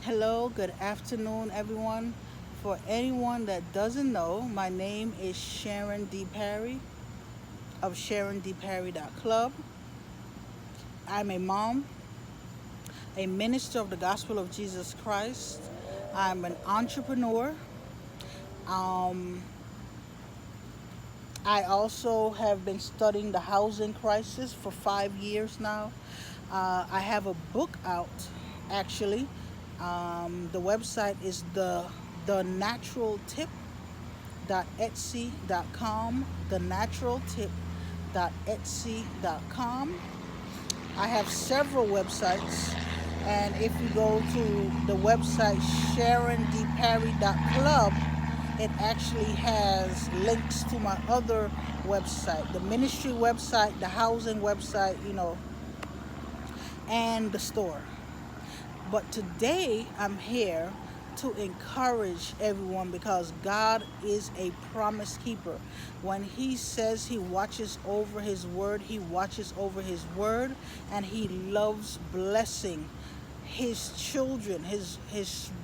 Hello, good afternoon, everyone. For anyone that doesn't know, my name is Sharon D. Perry of SharonDPerry.club. I'm a mom, a minister of the gospel of Jesus Christ. I'm an entrepreneur. Um, I also have been studying the housing crisis for 5 years now. I have a book out, actually. The website is thenaturaltip.etsy.com. Thenaturaltip.etsy.com. I have several websites, and if you go to the website SharonDPerry.club, it actually has links to my other website, the ministry website, the housing website, and the store. But today I'm here to encourage everyone because God is a promise keeper. When He says He watches over His word, He watches over His word, and He loves blessing His children, His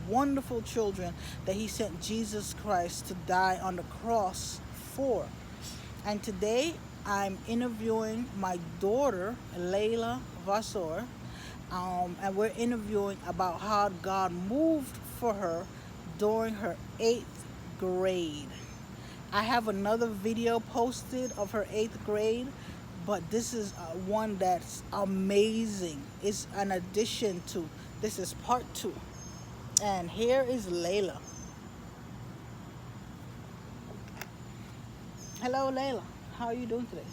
wonderful children that He sent Jesus Christ to die on the cross for. And today I'm interviewing my daughter, Leyla Vassor, and we're interviewing about how God moved for her during her 8th grade. I have another video posted of her 8th grade, but this is one that's amazing. It's an addition to, this is part two. And here is Leyla. Hello, Leyla. How are you doing today?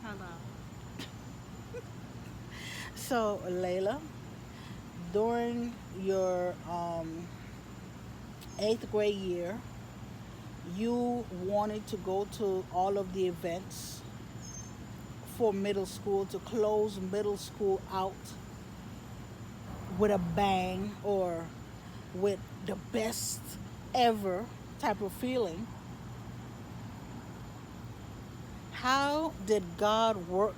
Hello. So, Leyla, during your 8th grade year, you wanted to go to all of the events for middle school to close middle school out with a bang or with the best ever type of feeling. How did God work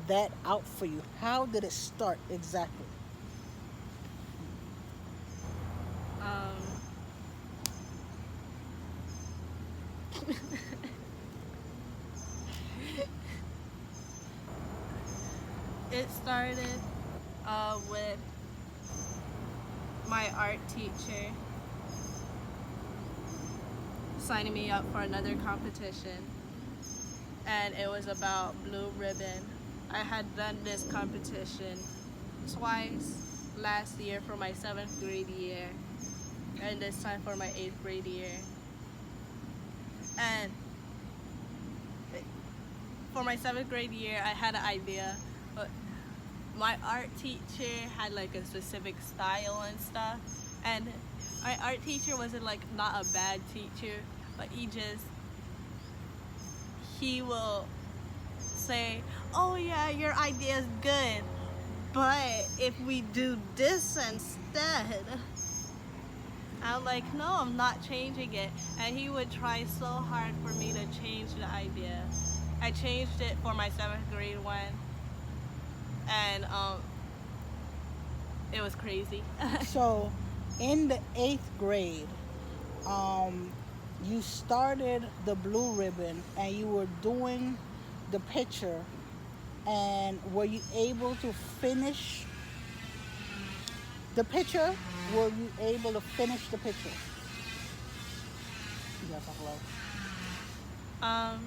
that out for you? How did it start exactly? Um, it started with my art teacher signing me up for another competition, and it was about blue ribbon. I had done this competition twice last year for my 7th grade year, and this time for my 8th grade year. And for my 7th grade year, I had an idea, but my art teacher had like a specific style and stuff, and my art teacher wasn't like not a bad teacher, but he will say, oh yeah, your idea is good, but if we do this instead, I'm like, no, I'm not changing it. And he would try so hard for me to change the idea. I changed it for my 7th grade one, and it was crazy. So, in the 8th grade, um, you started the blue ribbon and you were doing the picture, and were you able to finish the picture? Were you able to finish the picture? Yes, hello. um,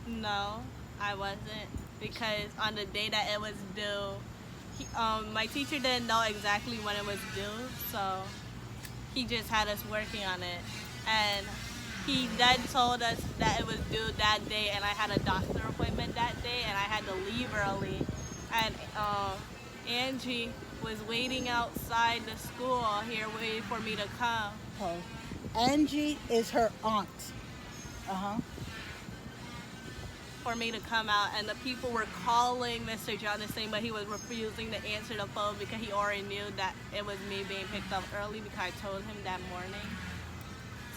no, I wasn't, because on the day that it was due, my teacher didn't know exactly when it was due, so he just had us working on it. And he then told us that it was due that day, and I had a doctor appointment that day, and I had to leave early. And Angie was waiting outside the school here, waiting for me to come. Oh, Angie is her aunt. Uh-huh. For me to come out, and the people were calling Mr. Jonathan, but he was refusing to answer the phone because he already knew that it was me being picked up early because I told him that morning.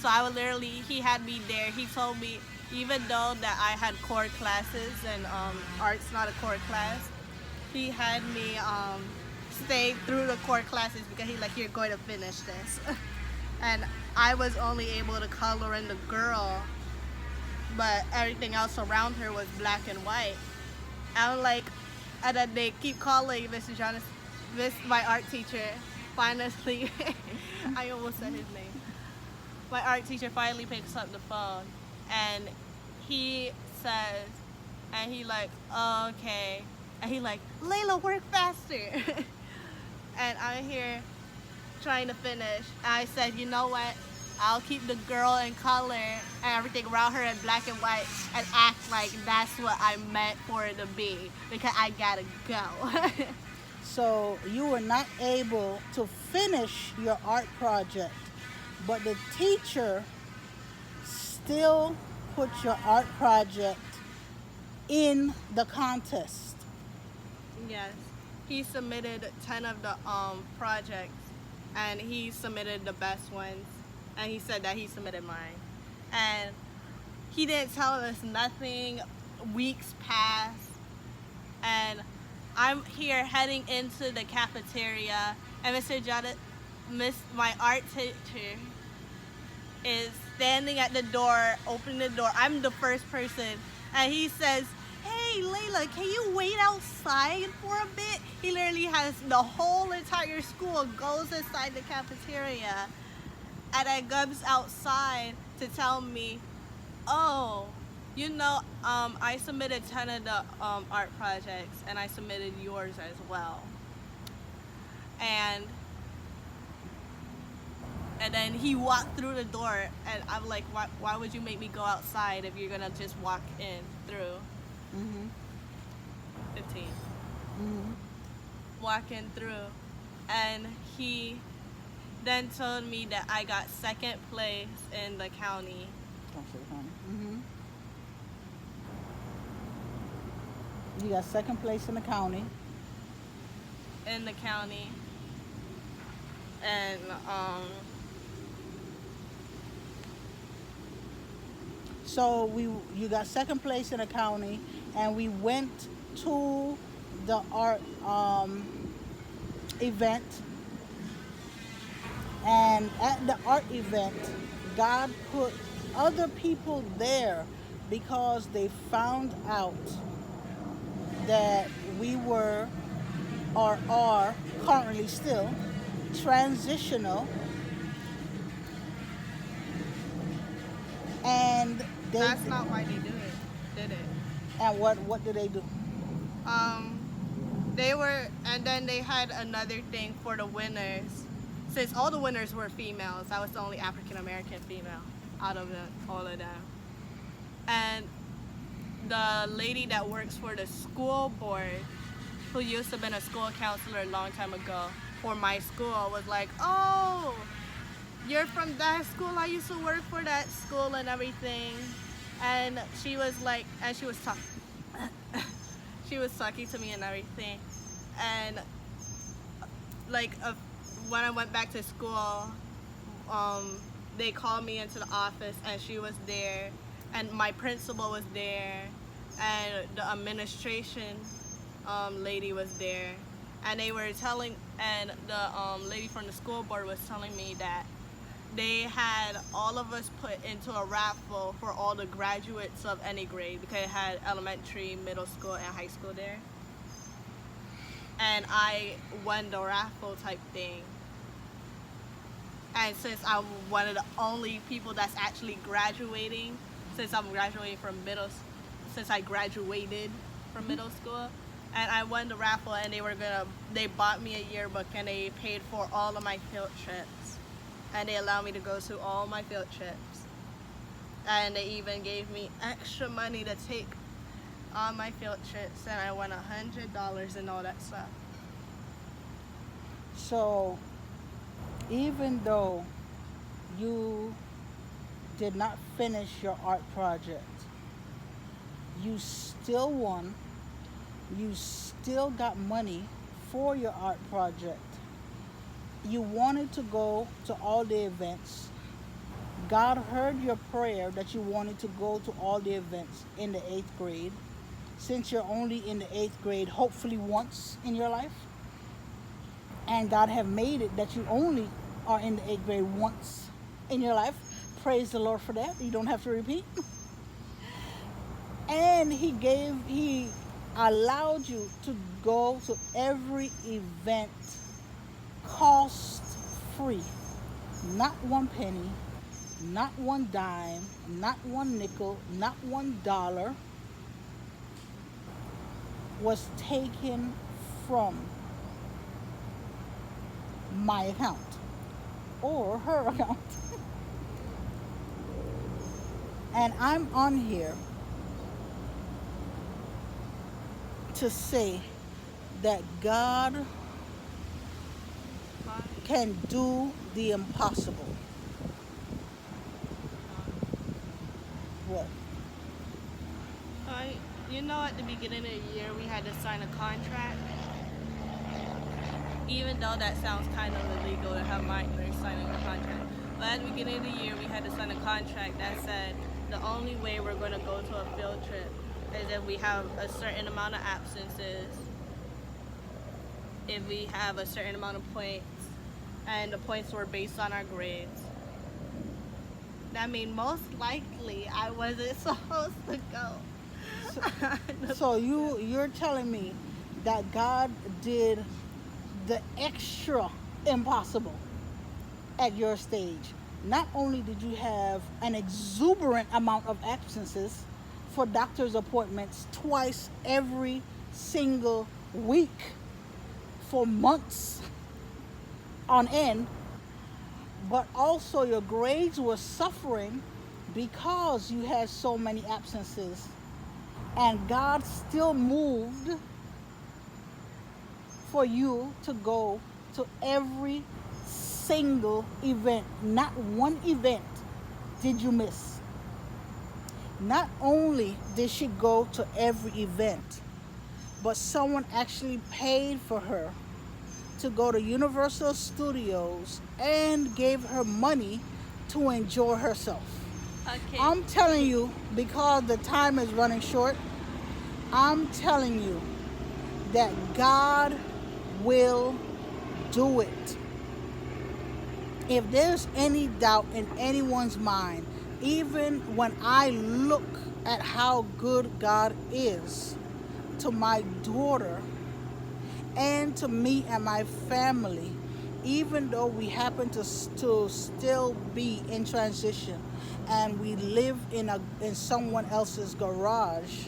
So I would literally, he had me there. He told me, even though that I had core classes and art's not a core class, he had me stay through the core classes because he's like, you're going to finish this. And I was only able to color in the girl, but everything else around her was black and white. I'm like, and then they keep calling Mr. Jonas, my art teacher. Finally, I almost said his name. My art teacher finally picks up the phone, and he says, and he like, oh, okay, and he like, Leyla, work faster. And I'm here trying to finish. I said, you know what? I'll keep the girl in color and everything around her in black and white and act like that's what I meant for it to be because I gotta go. So you were not able to finish your art project, but the teacher still put your art project in the contest. Yes. He submitted 10 of the projects, and he submitted the best ones, and he said that he submitted mine. And he didn't tell us nothing. Weeks passed, and I'm here heading into the cafeteria, and Mr. Jada, my art teacher, is standing at the door, opening the door. I'm the first person, and he says, hey, Leyla, can you wait outside for a bit? He literally has the whole entire school goes inside the cafeteria, and then comes outside to tell me, oh, you know, I submitted 10 of the art projects, and I submitted yours as well. And then he walked through the door, and I'm like, why would you make me go outside if you're gonna just walk in through? 15. Walking through, and he then told me that I got second place in the county. You got second place in the county. In the county, and So you got second place in the county, and we went to the art event. And at the art event, God put other people there because they found out that we were or are currently still transitional, and that's not why they did it. And what did they do? They were, and then they had another thing for the winners. Since all the winners were females, I was the only African American female out of all of them. And the lady that works for the school board, who used to have been a school counselor a long time ago for my school, was like, oh, you're from that school, I used to work for that school and everything. And she was like, and she was talking she was talking to me and everything. And like when I went back to school, they called me into the office, and she was there, and my principal was there, and the administration lady was there, and they were telling, and the lady from the school board was telling me that they had all of us put into a raffle for all the graduates of any grade, because it had elementary, middle school, and high school there. And I won the raffle type thing. And since I'm one of the only people that's actually graduating, since I graduated from middle school, and I won the raffle, and they bought me a yearbook, and they paid for all of my field trips, and they allowed me to go to all my field trips, and they even gave me extra money to take on my field trips, and I won $100 and all that stuff. So even though you did not finish your art project, you still won, you still got money for your art project. You wanted to go to all the events. God heard your prayer that you wanted to go to all the events in the 8th grade. Since you're only in the 8th grade, hopefully once in your life. and God have made it that you only are in the eighth grade once in your life. Praise the Lord for that. You don't have to repeat. And he allowed you to go to every event cost free. Not one penny, not one dime, not one nickel, not $1 was taken from my account or her account. And I'm on here to say that God can do the impossible. What? You know, at the beginning of the year, we had to sign a contract. Even though that sounds kind of illegal to have minors signing a contract. But at the beginning of the year, we had to sign a contract that said the only way we're going to go to a field trip is if we have a certain amount of absences, if we have a certain amount of points, and the points were based on our grades. That means most likely I wasn't supposed to go. So you're telling me that God did the extra impossible at your stage. Not only did you have an exuberant amount of absences for doctor's appointments twice every single week for months on end, but also your grades were suffering because you had so many absences, and God still moved for you to go to every single event. Not one event did you miss. Not only did she go to every event, but someone actually paid for her to go to Universal Studios and gave her money to enjoy herself. Okay. I'm telling you, because the time is running short, I'm telling you that God will do it. If there's any doubt in anyone's mind, even when I look at how good God is to my daughter and to me and my family, even though we happen to still be in transition and we live in someone else's garage,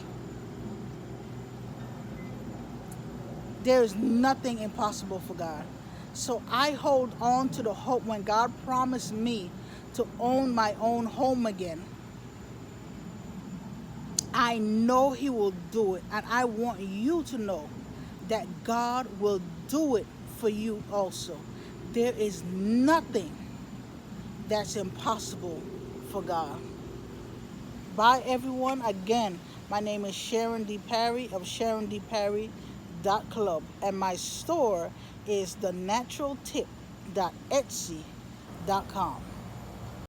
there's nothing impossible for God. So I hold on to the hope. When God promised me to own my own home again, I know He will do it. And I want you to know that God will do it for you also. There is nothing that's impossible for God. Bye, everyone. Again, my name is Sharon D. Parry of SharonDParry.club, and my store is thenaturaltip.etsy.com.